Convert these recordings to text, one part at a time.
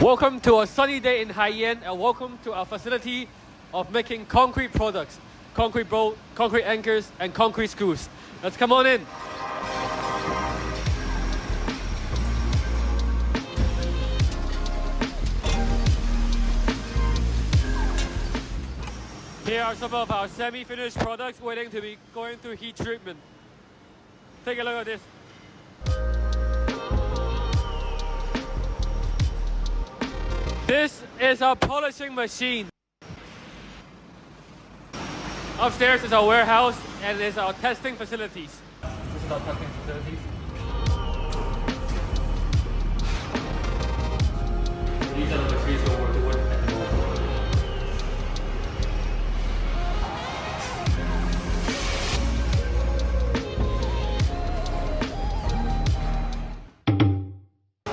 Welcome to a sunny day in Haiyan and welcome to our facility of making concrete products, concrete bolt, concrete anchors and concrete screws. Let's come on in. Here are some of our semi-finished products waiting to be going through heat treatment. Take a look at this. This is our polishing machine. Upstairs is our warehouse and is our testing facilities. This is our testing facilities. These are the machines we're working with at the moment.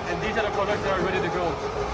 And these are the products that are ready to go.